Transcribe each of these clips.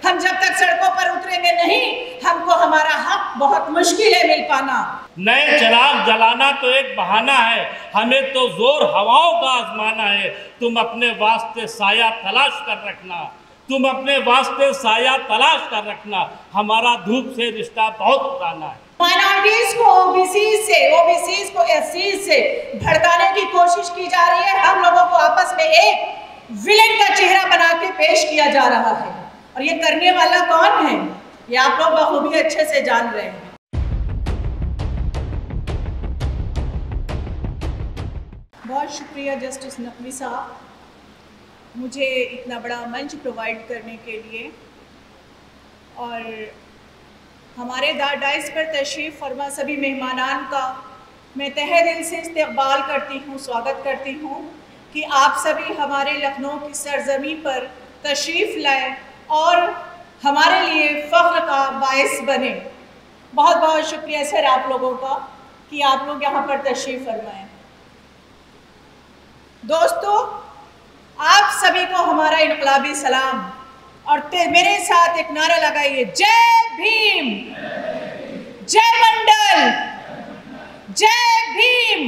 हम जब तक सड़कों पर उतरेंगे नहीं, हमको हमारा हक बहुत मुश्किल है मिल पाना। नए चिराग जलाना तो एक बहाना है, हमें तो जोर हवाओं का आजमाना है। तुम अपने वास्ते साया तलाश कर रखना, तुम अपने वास्ते साया तलाश कर रखना। हमारा धूप से रिश्ता बहुत पुराना है। माइनॉरिटीज को ओबीसीज को एससीज से भड़काने की कोशिश की जा रही है। हम लोगों को आपस में एक विलेन का चेहरा बना के पेश किया जा रहा है, और ये करने वाला कौन है ये आप लोग बखूबी अच्छे से जान रहे हैं। बहुत शुक्रिया जस्टिस नकवी साहब, मुझे इतना बड़ा मंच प्रोवाइड करने के लिए, और हमारे डाइस पर तशरीफ़ फरमा सभी मेहमानान का मैं तहे दिल से इस्तकबाल करती हूँ, स्वागत करती हूँ कि आप सभी हमारे लखनऊ की सरजमी पर तशरीफ़ लाए और हमारे लिए फ़ख्र का बायस बने। बहुत बहुत शुक्रिया सर आप लोगों का कि आप लोग यहाँ पर तशरीफ़ फरमाएं। दोस्तों, आप सभी को हमारा इनकलाबी सलाम, और मेरे साथ एक नारा लगाइए, जय भीम, जय मंडल, जय भीम।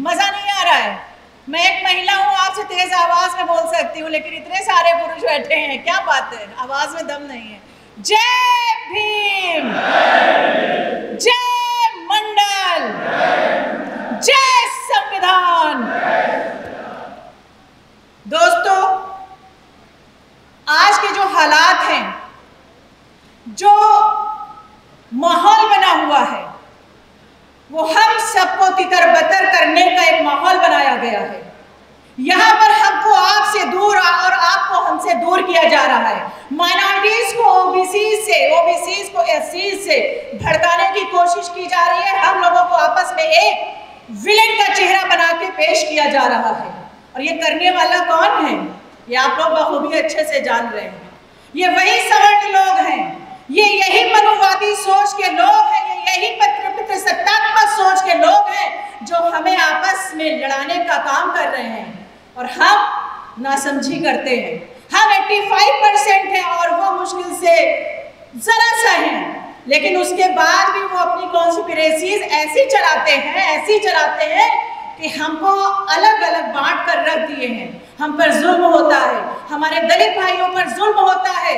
मज़ा नहीं आ रहा है? मैं एक महिला हूँ, आपसे तेज आवाज में बोल सकती हूँ, लेकिन इतने सारे पुरुष बैठे हैं, क्या बात है, आवाज में दम नहीं है। जय भीम, जय मंडल, जय संविधान। दोस्तों, आज के जो हालात हैं, जो माहौल बना हुआ है, वो हम सबको तितर-बतर करने का एक माहौल बनाया गया है। यहाँ पर हमको आपसे दूर और आपको हमसे दूर किया जा रहा है। माइनॉरिटीज को ओबीसीज को एससीज से भड़काने की कोशिश की जा रही है। हम लोगों को आपस में एक विलेन का चेहरा बना के पेश किया जा रहा है, और ये करने वाला कौन है ये आप लोग बखूबी अच्छे से जान रहे हैं। ये वही सवर्ण लोग हैं, ये यही मनुवादी सोच के लोग हैं, ये यही पितृसत्तात्मक सोच के लोग हैं जो हमें आपस में लड़ाने का काम कर रहे हैं, और हम नासमझी करते हैं। हम 85% हैं और वो मुश्किल से जरा सा हैं, लेकिन उसके बाद भी वो अपनी कॉन्स्पिरेसीज ऐसी चलाते हैं कि हमको अलग अलग बांट कर रख दिए हैं। हम पर जुल्म होता है, हमारे दलित भाइयों पर जुल्म होता है,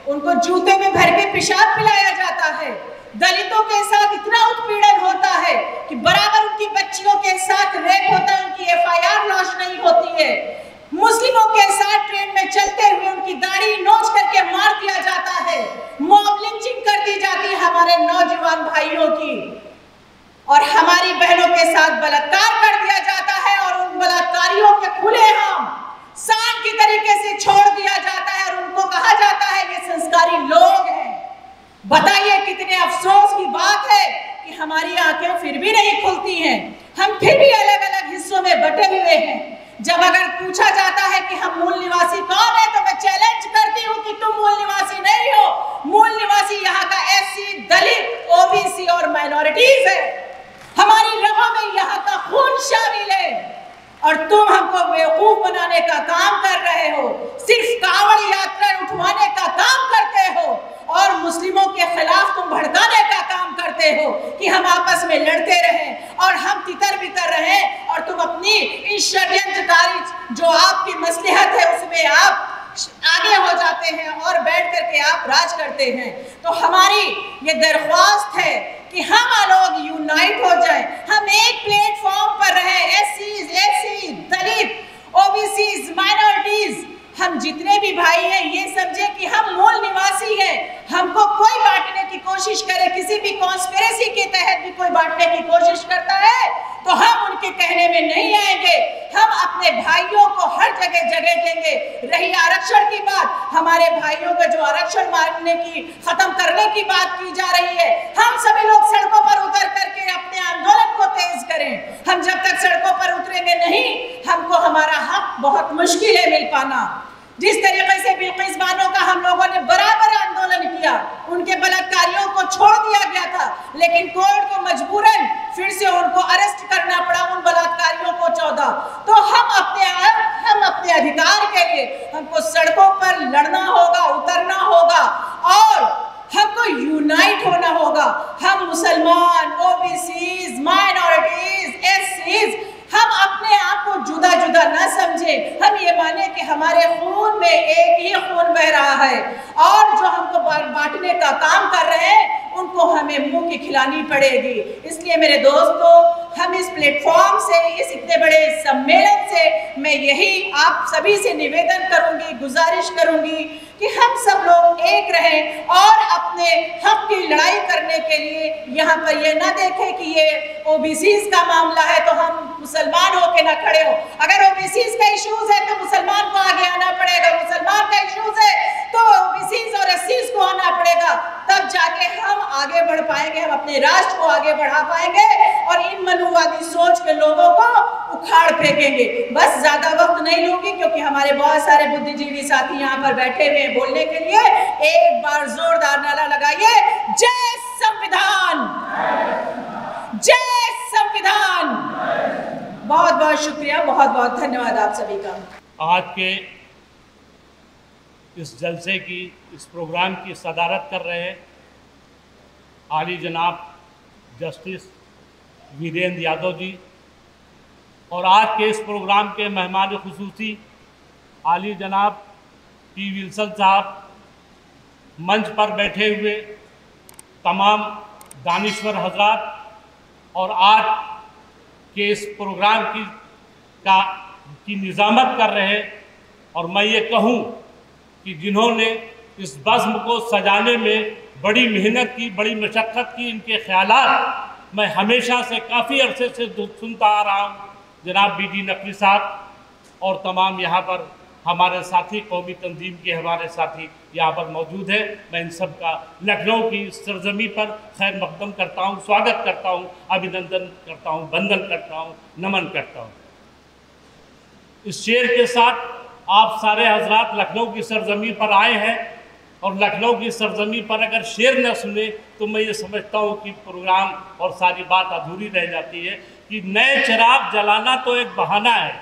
उनको जूते में भर के पेशाब पिलाया जाता है। दलितों के साथ इतना उत्पीड़न होता है कि बराबर उनकी बच्चियों के साथ रेप होता है, उनकी FIR लॉन्च नहीं होती है। मुस्लिमों के साथ ट्रेन में चलते हुए उनकी दाढ़ी नोच करके मार दिया जाता है, मॉब लिंचिंग कर दी जाती है हमारे नौजवान भाइयों की, और हमारी बहनों के साथ बलात्कार कर दिया जाता है, और उन बलात्कारियों के खुलेआम सांड की तरीके से छोड़ दिया जाता है, और उनको कहा जाता है ये संस्कारी लोग हैं। बताइए कितने अफसोस की बात है कि हमारी आंखें फिर भी नहीं खुलती हैं, हम फिर भी अलग अलग हिस्सों में बटे हुए हैं। जब अगर पूछा जाता है कि हम मूल निवासी कौन है, तो मैं चैलेंज करती हूँ कि तुम मूल निवासी नहीं हो। मूल निवासी यहाँ का SC, दलित, OBC और माइनॉरिटीज है। हमारी रगों में यहाँ का खून शामिल है, और तुम हमको बेवकूफ बनाने का काम कर रहे हो। सिर्फ कांवड़ यात्रा उठवाने का काम करते हो, और मुस्लिमों के खिलाफ तुम भड़काने का काम करते हो कि हम आपस में लड़ते रहें और हम तितर-बितर रहें, और तुम अपनी इस षड्यंत्रकारी जो आपकी मसलहत है उसमें आप आगे हो जाते हैं और बैठ करके आप राज करते हैं। तो हमारी ये दरख्वास्त है कि हम लोग यूनाइट हो जाएं, हम एक प्लेटफॉर्म पर रहें। SC, दलित, OBCs, माइनॉरिटीज, हम जितने भी भाई हैं ये समझे कि हम मूल निवासी हैं। हमको कोई बांटने की कोशिश करे, किसी भी कॉन्स्पिरेसी के तहत भी कोई बांटने की कोशिश करता है, तो हम उनके कहने में नहीं आएंगे। हम अपने भाइयों को हर जगह जगह देंगे। रही आरक्षण की बात, हमारे भाइयों का जो आरक्षण मांगने की, खत्म करने की बात की जा रही है, हम सभी लोग सड़कों पर उतर करके अपने आंदोलन को तेज करें। हम जब तक सड़कों पर उतरेंगे नहीं, हमको हमारा हक बहुत मुश्किल है मिल पाना। जिस तरीके से बिल्किस बानो का हम लोगों ने बराबर आंदोलन किया, उनके बलात्कारियों को छोड़ दिया गया था, लेकिन कोर्ट को मजबूरन फिर से उनको अरेस्ट करना पड़ा, उन बलात्कारियों को 14। तो हम अपने अधिकार के लिए हमको सड़कों पर लड़ना होगा, उतरना होगा। है, और जो हमको बांटने का काम कर रहे हैं उनको हमें मुंह की खिलानी पड़ेगी। इसलिए मेरे दोस्तों, हम इस प्लेटफॉर्म से, इस इतने बड़े सम्मेलन से मैं यही आप सभी से निवेदन करूंगी, गुजारिश करूंगी कि हम सब लोग एक रहें और अपने हक की लड़ाई करने के लिए यहाँ पर ये ना देखें कि ये ओबीसीज का मामला है तो हम मुसलमान होके ना खड़े हो। अगर ओबीसीज का इश्यूज है तो मुसलमान को आगे आना पड़ेगा, मुसलमान का इश्यूज है तो ओबीसीज और एससीज को आना पड़ेगा, तब जाके हम आगे बढ़ पाएंगे, हम अपने राष्ट्र को आगे बढ़ा पाएंगे और इन मनुवादी सोच के लोगों को उखाड़ फेंकेंगे। बस ज्यादा वक्त नहीं लूंगी क्योंकि हमारे बहुत सारे बुद्धिजीवी साथी यहाँ पर बैठे हुए हैं बोलने के लिए। एक बार जोरदार नारा लगाइए, जय संविधान, जय संविधान। बहुत बहुत शुक्रिया, बहुत बहुत धन्यवाद आप सभी का। आज के इस जलसे की, इस प्रोग्राम की सदारत कर रहे हैं आली जनाब जस्टिस वीरेंद्र यादव जी, और आज के इस प्रोग्राम के मेहमान खुसूसी आली जनाब पी विल्सन साहब, मंच पर बैठे हुए तमाम दानिश्वर हजरात, और आज के इस प्रोग्राम की निज़ामत कर रहे हैं। और मैं ये कहूँ कि जिन्होंने इस बज़्म को सजाने में बड़ी मेहनत की, बड़ी मशक्क़त की, इनके ख्यालात मैं हमेशा से काफ़ी अरसे से सुनता आ रहा हूँ। जनाब बीडी नकवी साहब और तमाम यहाँ पर हमारे साथी, कौमी तंजीम के हमारे साथी यहाँ पर मौजूद है। मैं इन सब का लखनऊ की सरजमी पर खैर मकदम करता हूँ, स्वागत करता हूँ, अभिनंदन करता हूँ, वंदन करता हूँ, नमन करता हूँ। इस शेर के साथ आप सारे हजरात लखनऊ की सरजमी पर आए हैं, और लखनऊ की सरजमी पर अगर शेर न सुने तो मैं ये समझता हूँ कि प्रोग्राम और सारी बात अधूरी रह जाती है। कि नए चिराग जलाना तो एक बहाना है,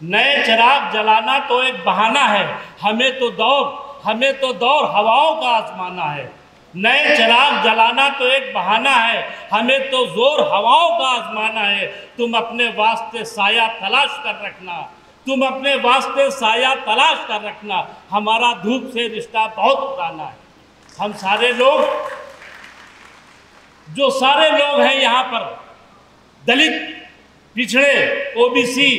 नए चिराग जलाना तो एक बहाना है, हमें तो दौर हवाओं का आजमाना है। नए चिराग जलाना तो एक बहाना है, हमें तो जोर हवाओं का आजमाना है। तुम अपने वास्ते साया तलाश कर रखना, तुम अपने वास्ते साया तलाश कर रखना, हमारा धूप से रिश्ता बहुत पुराना है। हम सारे लोग, जो सारे लोग हैं यहाँ पर, दलित, पिछड़े, ओबीसी,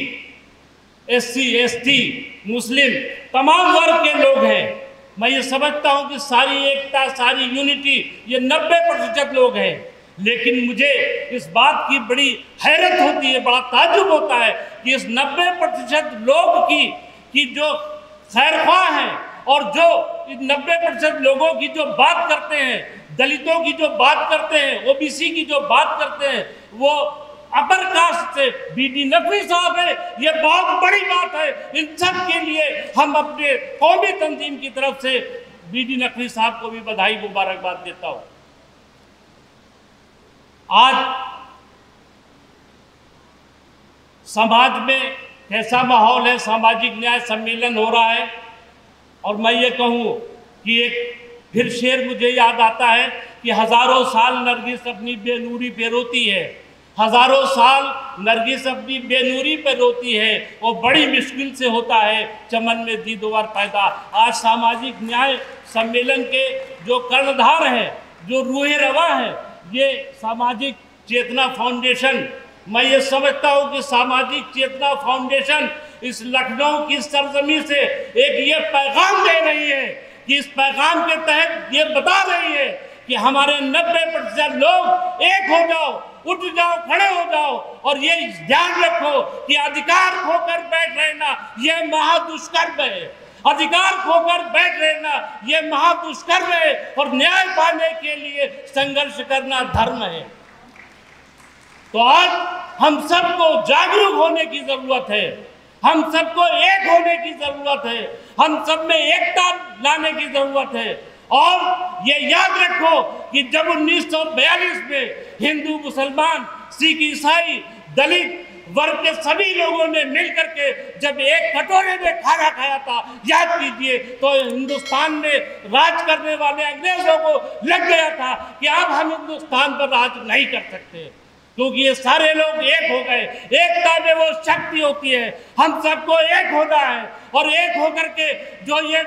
एससी, एसटी, मुस्लिम, तमाम वर्ग के लोग हैं। मैं ये समझता हूँ कि सारी एकता, सारी यूनिटी, ये 90% लोग हैं। लेकिन मुझे इस बात की बड़ी हैरत होती है, बड़ा ताज्जुब होता है कि इस 90% लोग की जो खैरख्वाह हैं, और जो इन 90% लोगों की जो बात करते हैं, दलितों की जो बात करते हैं, ओबीसी की जो बात करते हैं, वो अपर कास्ट से बीडी नकवी साहब है। ये बहुत बड़ी बात है। इन सब के लिए हम अपने कौमी तंजीम की तरफ से बीडी नकवी साहब को भी बधाई मुबारकबाद देता हूँ। आज समाज में कैसा माहौल है, सामाजिक न्याय सम्मेलन हो रहा है, और मैं ये कहूँ कि एक फिर शेर मुझे याद आता है कि हज़ारों साल नरगिस अपनी बेनूरी पे रोती है, हज़ारों साल नरगिस अपनी बेनूरी पे रोती है, वो बड़ी मुश्किल से होता है चमन में दीदोवर पैदा। आज सामाजिक न्याय सम्मेलन के जो कर्णधार हैं, जो रूहे रवा हैं, ये सामाजिक चेतना फाउंडेशन, मैं ये समझता हूँ कि सामाजिक चेतना फाउंडेशन इस लखनऊ की सरजमी से एक ये पैगाम दे रही है कि इस पैगाम के तहत ये बता रही है कि हमारे 90% लोग एक हो जाओ, उठ जाओ, खड़े हो जाओ, और ये ध्यान रखो कि अधिकार खोकर बैठ रहना ये महादुष्कर्म है। अधिकार खोकर बैठ रहना ये महादुष्कर्म है, और न्याय पाने के लिए संघर्ष करना धर्म है। तो आज हम सबको जागरूक होने की जरूरत है, हम सबको एक होने की जरूरत है, हम सब में एकता लाने की जरूरत है। और ये याद रखो कि जब 1942 में हिंदू, मुसलमान, सिख, ईसाई, दलित वर्ग के सभी लोगों ने मिलकर के जब एक कटोरे में खाना खाया था, याद कीजिए, तो हिंदुस्तान में राज करने वाले अंग्रेजों को लग गया था कि अब हम हिंदुस्तान पर राज नहीं कर सकते, क्योंकि ये सारे लोग एक हो गए। एकता में वो शक्ति होती है, हम सबको एक होना है, और एक होकर के जो ये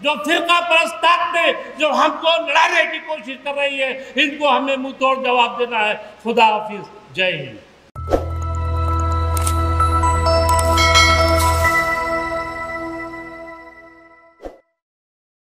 जो फिरका परस्त ताकतें जो हमको लड़ाने की कोशिश कर रही है, इनको हमें मुंह तोड़ जवाब देना है। खुदा हाफिज, जय हिंद।